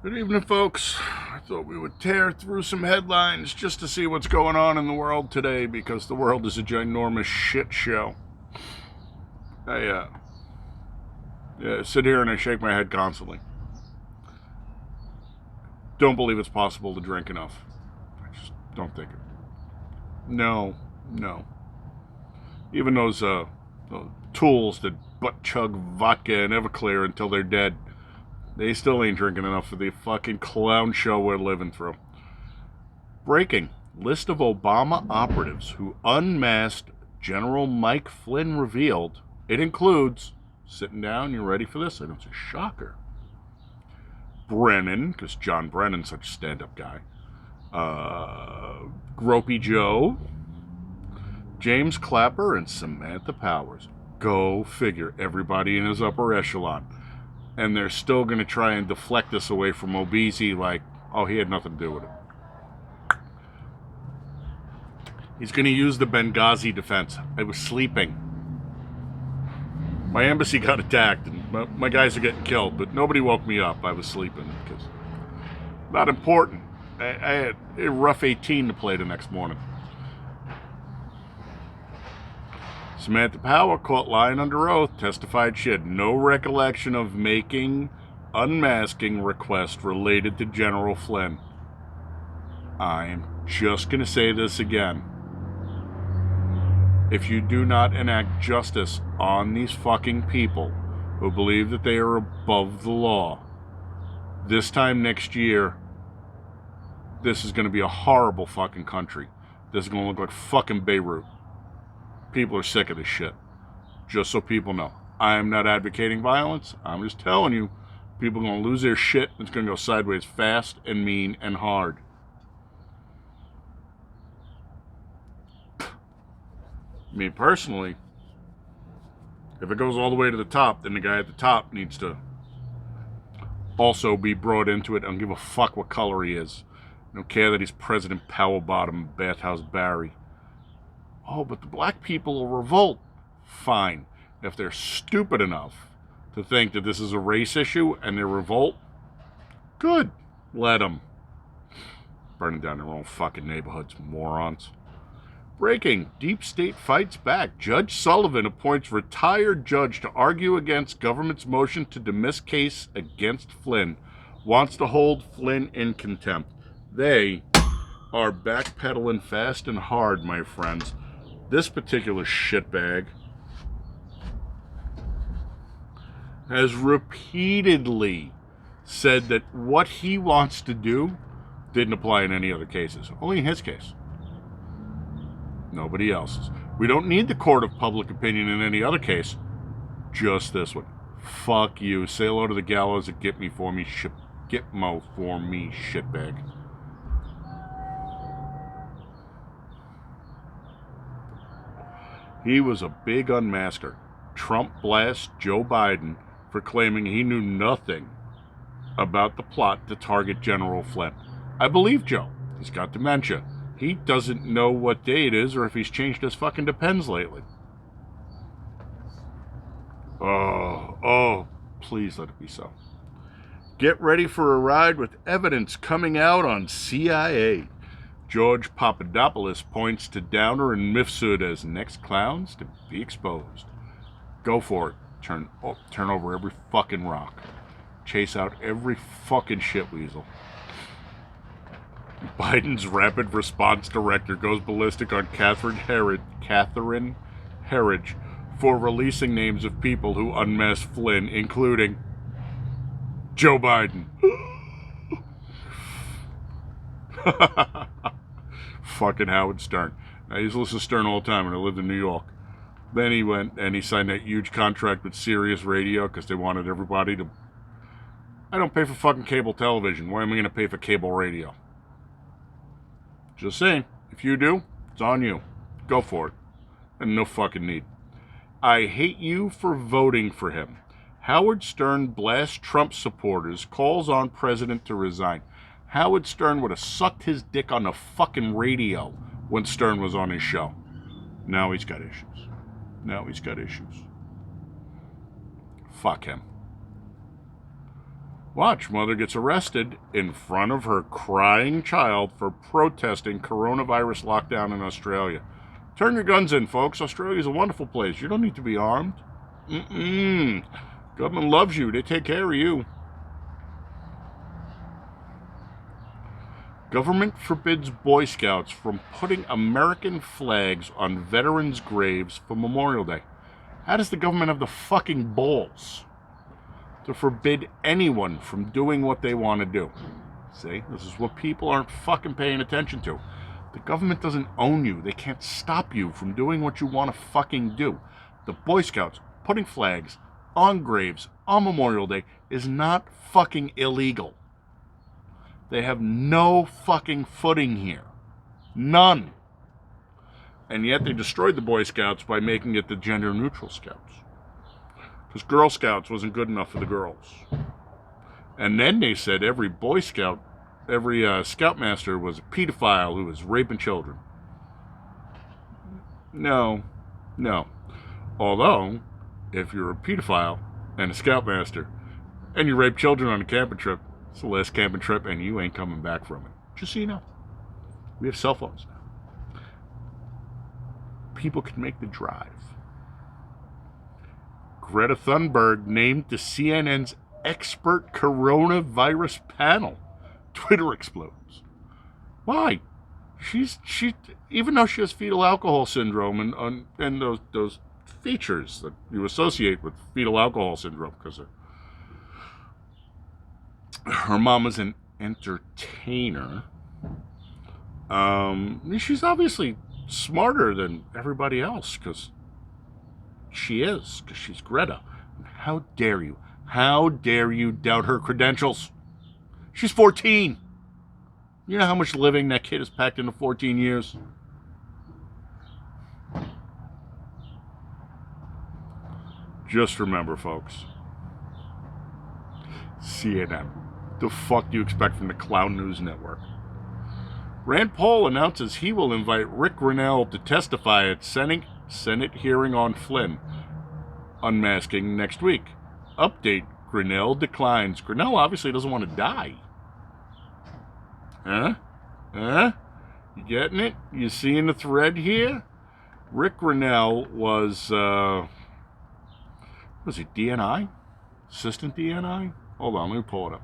Good evening, folks. I thought we would tear through some headlines just to see what's going on in the world today, because the world is a ginormous shit show. I sit here and I shake my head constantly. Don't believe it's possible to drink enough. I just don't think it. No. Even those tools that butt chug vodka and Everclear until they're dead, they still ain't drinking enough for the fucking clown show we're living through. Breaking. List of Obama operatives who unmasked General Mike Flynn revealed. It includes, sitting down, you ready for this? I know it's a shocker. Brennan, because John Brennan's such a stand-up guy. Gropey Joe, James Clapper, and Samantha Powers. Go figure. Everybody in his upper echelon. And they're still going to try and deflect this away from Obese like, oh, he had nothing to do with it. He's going to use the Benghazi defense. I was sleeping. My embassy got attacked, and my guys are getting killed, but nobody woke me up. I was sleeping, because not important. I had a rough 18 to play the next morning. Samantha Power, caught lying under oath, testified she had no recollection of making unmasking requests related to General Flynn. I'm just going to say this again. If you do not enact justice on these fucking people who believe that they are above the law, this time next year, this is going to be a horrible fucking country. This is going to look like fucking Beirut. People are sick of this shit. Just so people know. I am not advocating violence. I'm just telling you, people are going to lose their shit. It's going to go sideways fast and mean and hard. Me personally, if it goes all the way to the top, then the guy at the top needs to also be brought into it. I don't give a fuck what color he is. I don't care that he's President Powerbottom Bathhouse Barry. Oh, but the black people will revolt. Fine. If they're stupid enough to think that this is a race issue and they revolt, good. Let them. Burning down their own fucking neighborhoods, morons. Breaking. Deep State fights back. Judge Sullivan appoints retired judge to argue against government's motion to dismiss case against Flynn. Wants to hold Flynn in contempt. They are backpedaling fast and hard, my friends. This particular shitbag has repeatedly said that what he wants to do didn't apply in any other cases. Only in his case. Nobody else's. We don't need the court of public opinion in any other case. Just this one. Fuck you. Say hello to the gallows and get mo for me, shitbag. He was a big unmasker. Trump blasts Joe Biden for claiming he knew nothing about the plot to target General Flynn. I believe Joe. He's got dementia. He doesn't know what day it is or if he's changed his fucking Depends lately. Oh, please let it be so. Get ready for a ride with evidence coming out on CIA. George Papadopoulos points to Downer and Mifsud as next clowns to be exposed. Go for it. Turn over every fucking rock. Chase out every fucking shitweasel. Biden's rapid response director goes ballistic on Catherine Herridge for releasing names of people who unmasked Flynn, including Joe Biden. Fucking Howard Stern. I used to listen to Stern all the time when I lived in New York. Then he went and he signed that huge contract with Sirius Radio because they wanted everybody to... I don't pay for fucking cable television. Why am I going to pay for cable radio? Just saying. If you do, it's on you. Go for it. And no fucking need. I hate you for voting for him. Howard Stern blasts Trump supporters, calls on president to resign. Howard Stern would have sucked his dick on the fucking radio when Stern was on his show. Now he's got issues. Fuck him. Watch, mother gets arrested in front of her crying child for protesting coronavirus lockdown in Australia. Turn your guns in, folks. Australia's a wonderful place. You don't need to be armed. Government loves you. They take care of you. Government forbids Boy Scouts from putting American flags on veterans' graves for Memorial Day. How does the government have the fucking balls to forbid anyone from doing what they want to do? See, this is what people aren't fucking paying attention to. The government doesn't own you. They can't stop you from doing what you want to fucking do. The Boy Scouts putting flags on graves on Memorial Day is not fucking illegal. They have no fucking footing here. None. And yet they destroyed the Boy Scouts by making it the gender-neutral Scouts. Because Girl Scouts wasn't good enough for the girls. And then they said every Boy Scout, every Scoutmaster was a pedophile who was raping children. No. Although, if you're a pedophile and a Scoutmaster, and you rape children on a camping trip, it's the last camping trip, and you ain't coming back from it. Just so you know. We have cell phones now. People can make the drive. Greta Thunberg named to CNN's expert coronavirus panel. Twitter explodes. Why? She even though she has fetal alcohol syndrome and those features that you associate with fetal alcohol syndrome because her mom is an entertainer. She's obviously smarter than everybody else because she's Greta. How dare you? How dare you doubt her credentials? She's 14. You know how much living that kid has packed into 14 years? Just remember, folks. CNN. The fuck do you expect from the Clown News Network? Rand Paul announces he will invite Rick Grinnell to testify at Senate hearing on Flynn unmasking next week. Update, Grinnell declines. Grinnell obviously doesn't want to die. Huh? You getting it? You seeing the thread here? Rick Grinnell was he DNI? Assistant DNI? Hold on, let me pull it up.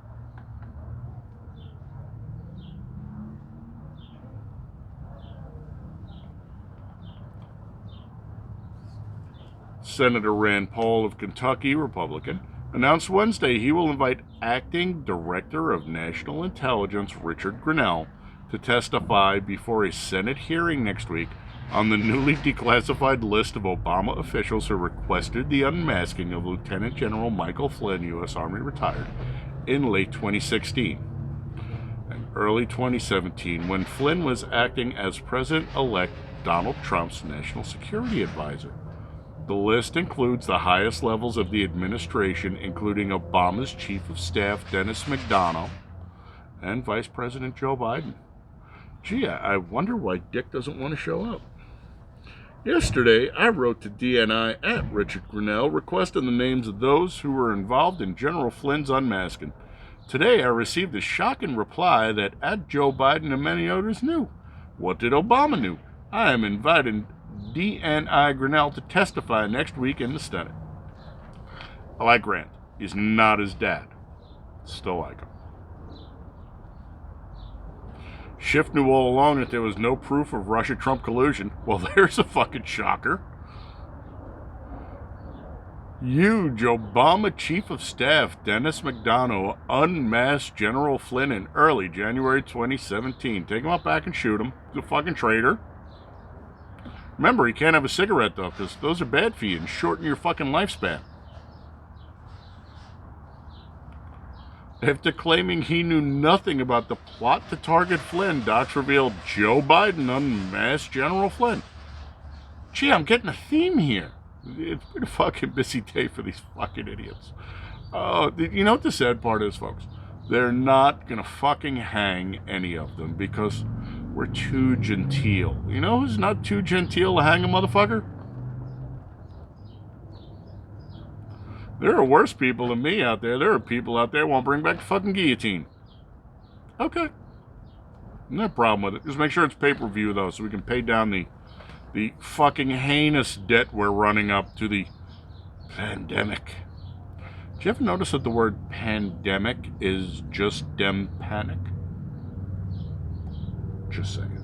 Senator Rand Paul of Kentucky, Republican, announced Wednesday he will invite Acting Director of National Intelligence Richard Grinnell to testify before a Senate hearing next week on the newly declassified list of Obama officials who requested the unmasking of Lieutenant General Michael Flynn, U.S. Army retired, in late 2016 and early 2017 when Flynn was acting as President-elect Donald Trump's national security advisor. The list includes the highest levels of the administration, including Obama's Chief of Staff, Dennis McDonough, and Vice President Joe Biden. Gee, I wonder why Dick doesn't want to show up. Yesterday, I wrote to DNI at Richard Grinnell requesting the names of those who were involved in General Flynn's unmasking. Today, I received a shocking reply that at Joe Biden and many others knew. What did Obama knew? I am inviting DNI Grinnell to testify next week in the Senate. I like Grant. He's not his dad. Still like him. Schiff knew all along that there was no proof of Russia-Trump collusion. Well, there's a fucking shocker. Huge Obama Chief of Staff Dennis McDonough unmasked General Flynn in early January 2017. Take him out back and shoot him. He's a fucking traitor. Remember, he can't have a cigarette, though, because those are bad for you and shorten your fucking lifespan. After claiming he knew nothing about the plot to target Flynn, docs revealed Joe Biden unmasked General Flynn. Gee, I'm getting a theme here. It's been a fucking busy day for these fucking idiots. You know what the sad part is, folks? They're not going to fucking hang any of them because we're too genteel. You know who's not too genteel to hang a motherfucker? There are worse people than me out there. There are people out there who won't bring back the fucking guillotine. Okay. No problem with it. Just make sure it's pay-per-view, though, so we can pay down the fucking heinous debt we're running up to the pandemic. Did you ever notice that the word pandemic is just dem panic? Just saying.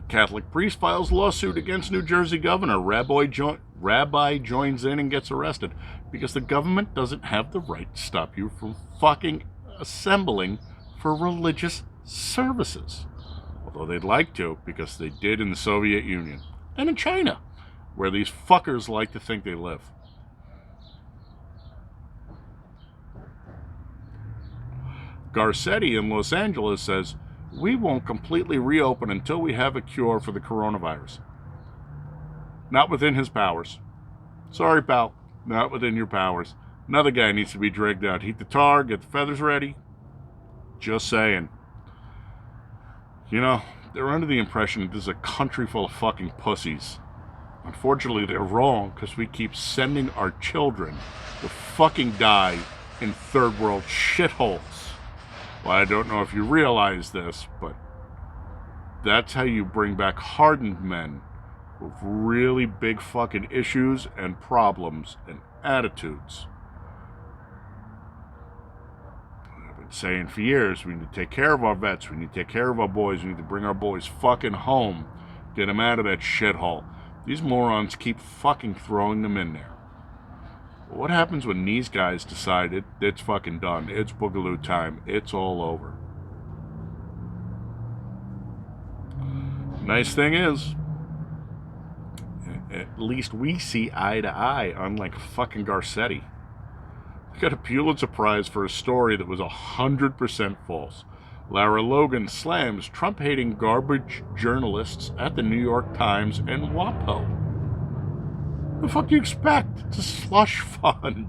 Catholic priest files lawsuit against New Jersey governor. Rabbi joins in and gets arrested because the government doesn't have the right to stop you from fucking assembling for religious services. Although they'd like to, because they did in the Soviet Union and in China, where these fuckers like to think they live. Garcetti in Los Angeles says, "We won't completely reopen until we have a cure for the coronavirus." Not within his powers. Sorry, pal. Not within your powers. Another guy needs to be dragged out. Heat the tar, get the feathers ready. Just saying. You know, they're under the impression that this is a country full of fucking pussies. Unfortunately, they're wrong, because we keep sending our children to fucking die in third world shitholes. Well, I don't know if you realize this, but that's how you bring back hardened men with really big fucking issues and problems and attitudes. I've been saying for years, we need to take care of our vets, we need to take care of our boys, we need to bring our boys fucking home, get them out of that shithole. These morons keep fucking throwing them in there. What happens when these guys decide it's fucking done? It's boogaloo time. It's all over. Nice thing is, at least we see eye to eye, unlike fucking Garcetti. He got a Pulitzer Prize for a story that was 100% false. Lara Logan slams Trump-hating garbage journalists at the New York Times and WAPO. What the fuck do you expect? It's a slush fund.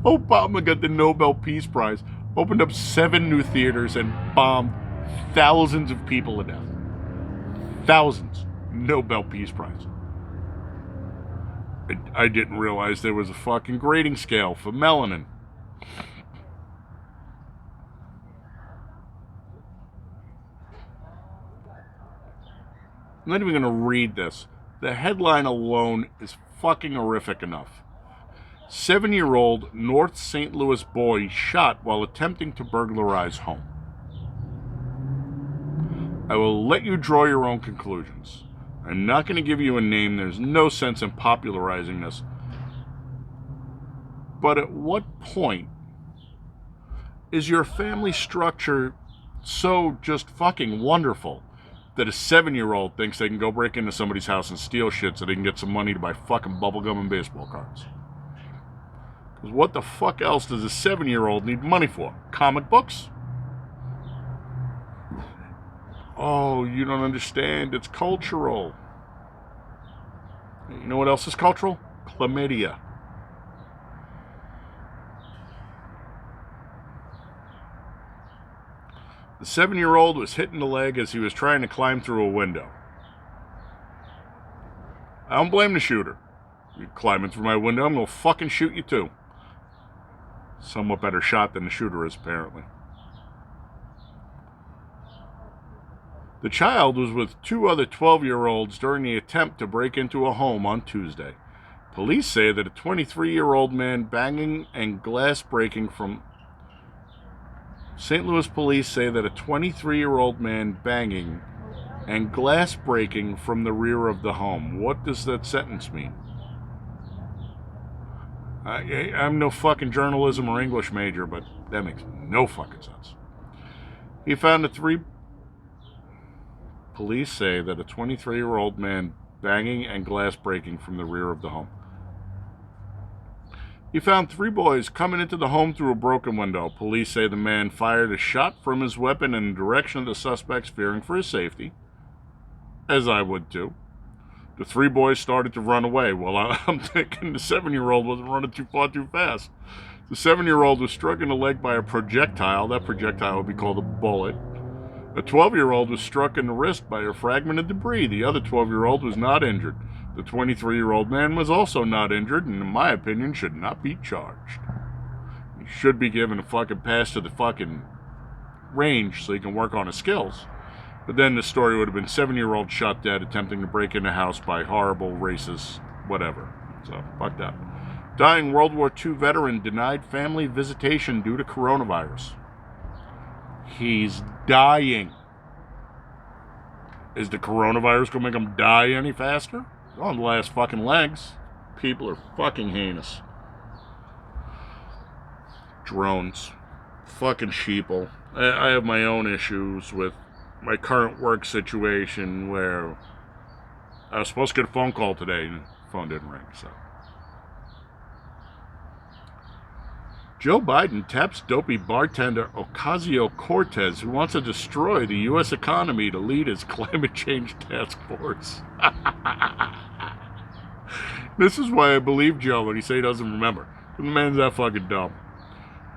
Obama got the Nobel Peace Prize, opened up 7 new theaters, and bombed thousands of people to death. Thousands. Nobel Peace Prize. I didn't realize there was a fucking grading scale for melanin. I'm not even going to read this. The headline alone is fucking horrific enough. 7-year-old North St. Louis boy shot while attempting to burglarize home. I will let you draw your own conclusions. I'm not going to give you a name. There's no sense in popularizing this. But at what point is your family structure so just fucking wonderful that a 7-year-old thinks they can go break into somebody's house and steal shit so they can get some money to buy fucking bubblegum and baseball cards? Because what the fuck else does a 7-year-old need money for? Comic books? Oh, you don't understand. It's cultural. You know what else is cultural? Chlamydia. The 7-year-old was hit in the leg as he was trying to climb through a window. I don't blame the shooter. You're climbing through my window, I'm going to fucking shoot you too. Somewhat better shot than the shooter is, apparently. The child was with 2 other 12-year-olds during the attempt to break into a home on Tuesday. Police say that a 23-year-old man banging and glass breaking from... St. Louis police say that a 23-year-old man banging and glass breaking from the rear of the home. What does that sentence mean? I'm no fucking journalism or English major, but that makes no fucking sense. He found Police say that a 23-year-old man banging and glass breaking from the rear of the home. He found 3 boys coming into the home through a broken window. Police say the man fired a shot from his weapon in the direction of the suspects, fearing for his safety, as I would too. The 3 boys started to run away. Well, I'm thinking the 7-year-old wasn't running too far too fast. The 7-year-old was struck in the leg by a projectile. That projectile would be called a bullet. A 12-year-old was struck in the wrist by a fragment of debris. The other 12-year-old was not injured. The 23-year-old man was also not injured and, in my opinion, should not be charged. He should be given a fucking pass to the fucking range so he can work on his skills. But then the story would have been 7-year-old shot dead attempting to break into a house by horrible racist whatever. So, fuck that. Dying World War II veteran denied family visitation due to coronavirus. He's dying. Is the coronavirus going to make him die any faster? On the last fucking legs. People are fucking heinous. Drones. Fucking sheeple. I have my own issues with my current work situation where I was supposed to get a phone call today and the phone didn't ring, so. Joe Biden taps dopey bartender Ocasio-Cortez, who wants to destroy the U.S. economy to lead his climate change task force. This is why I believe Joe when he say he doesn't remember. The man's that fucking dumb.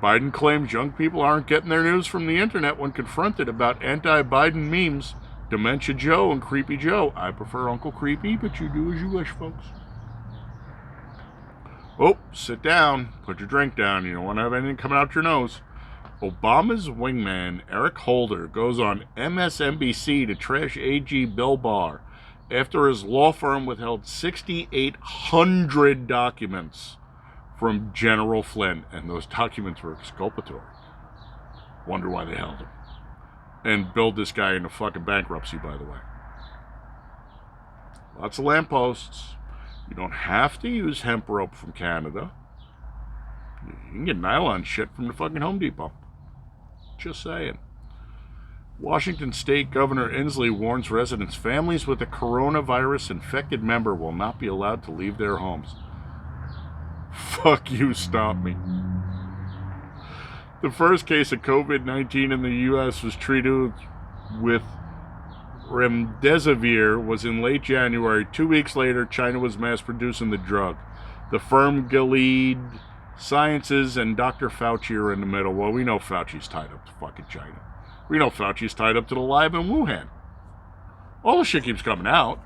Biden claims young people aren't getting their news from the internet when confronted about anti-Biden memes, Dementia Joe and Creepy Joe. I prefer Uncle Creepy, but you do as you wish, folks. Oh, sit down. Put your drink down. You don't want to have anything coming out your nose. Obama's wingman, Eric Holder, goes on MSNBC to trash AG Bill Barr after his law firm withheld 6,800 documents from General Flynn, and those documents were exculpatory. Wonder why they held him. And billed this guy into fucking bankruptcy, by the way. Lots of lampposts. You don't have to use hemp rope from Canada. You can get nylon shit from the fucking Home Depot. Just saying. Washington State Governor Inslee warns residents families with a coronavirus infected member will not be allowed to leave their homes. Fuck you, stop me. The first case of COVID-19 in the U.S. was treated with remdesivir was in late January. 2 weeks later, China was mass-producing the drug. The firm Gilead Sciences and Dr. Fauci are in the middle. Well, we know Fauci's tied up to fucking China. We know Fauci's tied up to the lab in Wuhan. All the shit keeps coming out.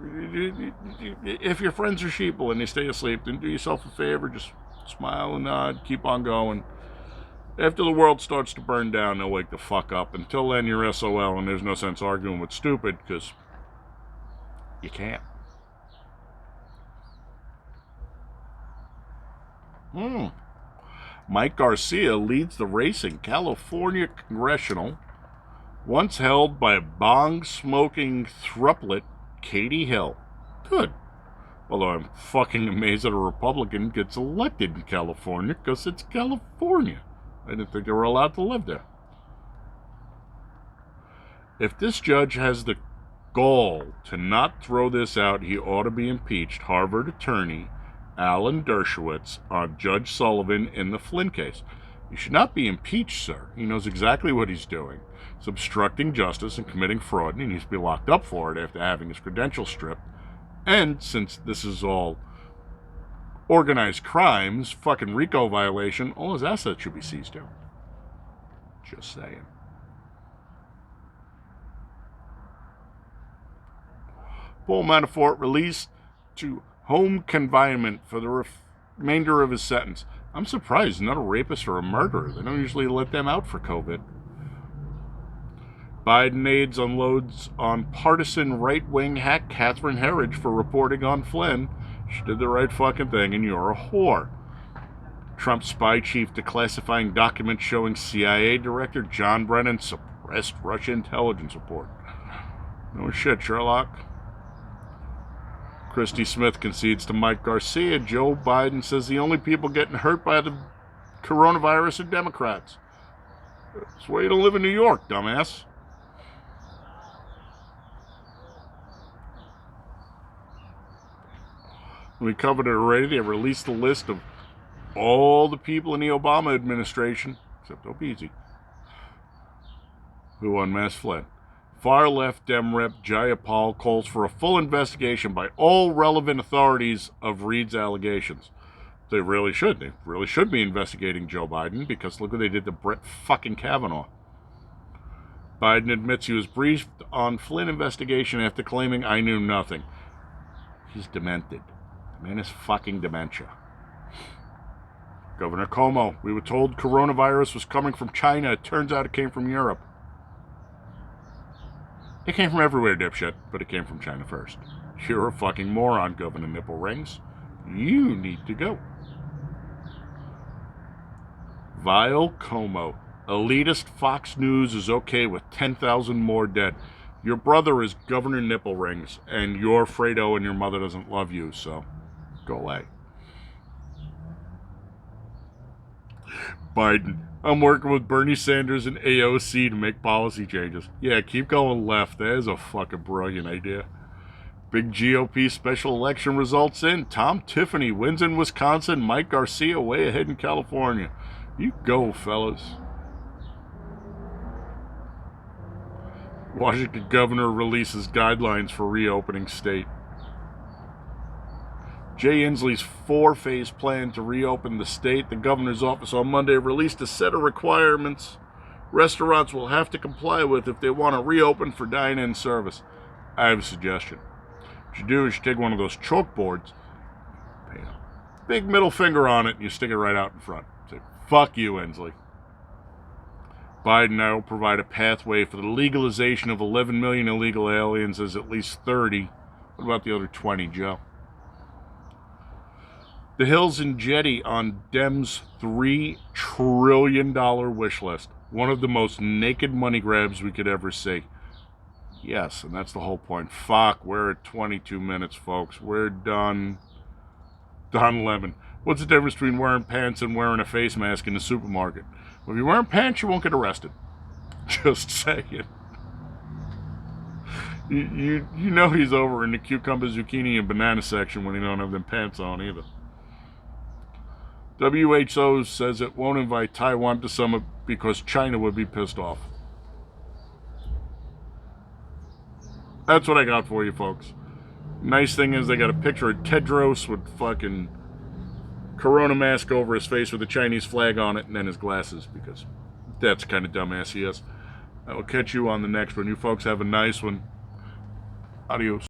If your friends are sheeple and they stay asleep, then do yourself a favor. Just smile and nod. Keep on going. After the world starts to burn down, they'll wake the fuck up. Until then, you're SOL, and there's no sense arguing with stupid, because you can't. Mike Garcia leads the race in California Congressional, once held by bong-smoking thruplet Katie Hill. Good. Although I'm fucking amazed that a Republican gets elected in California, because it's California. I didn't think they were allowed to live there. If this judge has the gall to not throw this out, he ought to be impeached. Harvard attorney Alan Dershowitz on Judge Sullivan in the Flynn case. You should not be impeached, sir. He knows exactly what he's doing. He's obstructing justice and committing fraud, and he needs to be locked up for it after having his credentials stripped. And since this is all organized crimes, fucking RICO violation, all his assets should be seized too. Just saying. Paul Manafort released to home confinement for the remainder of his sentence. I'm surprised not a rapist or a murderer. They don't usually let them out for COVID. Biden aides unloads on partisan right-wing hack Catherine Herridge for reporting on Flynn. She did the right fucking thing, and you're a whore. Trump spy chief declassifying documents showing CIA Director John Brennan suppressed Russia intelligence report. No shit, Sherlock. Christy Smith concedes to Mike Garcia. Joe Biden says the only people getting hurt by the coronavirus are Democrats. That's why you don't live in New York, dumbass. We covered it already. They released the list of all the people in the Obama administration, except Obeezy, who unmasked Flynn. Far-left Dem Rep Jayapal calls for a full investigation by all relevant authorities of Reid's allegations. They really should. They really should be investigating Joe Biden, because look what they did to Brett fucking Kavanaugh. Biden admits he was briefed on Flynn investigation after claiming, "I knew nothing." He's demented. The man is fucking dementia. Governor Cuomo, we were told coronavirus was coming from China. It turns out it came from Europe. It came from everywhere, dipshit, but it came from China first. You're a fucking moron, Governor Nipple Rings. You need to go. Vile Como. Elitist Fox News is okay with 10,000 more dead. Your brother is Governor Nipple Rings, and you're Fredo and your mother doesn't love you, so go away. Biden. I'm working with Bernie Sanders and AOC to make policy changes. Yeah, keep going left. That is a fucking brilliant idea. Big GOP special election results in. Tom Tiffany wins in Wisconsin. Mike Garcia way ahead in California. You go, fellas. Washington governor releases guidelines for reopening state. Jay Inslee's 4-phase plan to reopen the state. The governor's office on Monday released a set of requirements restaurants will have to comply with if they want to reopen for dine-in service. I have a suggestion. What you do is you take one of those chalkboards, big middle finger on it, and you stick it right out in front. Say, fuck you, Inslee. Biden now will provide a pathway for the legalization of 11 million illegal aliens as at least 30. What about the other 20, Joe? The Hills and Jetty on Dems' $3 trillion wish list. One of the most naked money grabs we could ever see. Yes, and that's the whole point. Fuck, we're at 22 minutes, folks. We're done. Don Lemon. What's the difference between wearing pants and wearing a face mask in the supermarket? Well, if you're wearing pants, you won't get arrested. Just saying. You know he's over in the cucumber, zucchini, and banana section when he don't have them pants on either. WHO says it won't invite Taiwan to summit because China would be pissed off. That's what I got for you, folks. Nice thing is they got a picture of Tedros with fucking corona mask over his face with a Chinese flag on it and then his glasses, because that's the kind of dumbass he is. I will catch you on the next one. You folks have a nice one. Adios.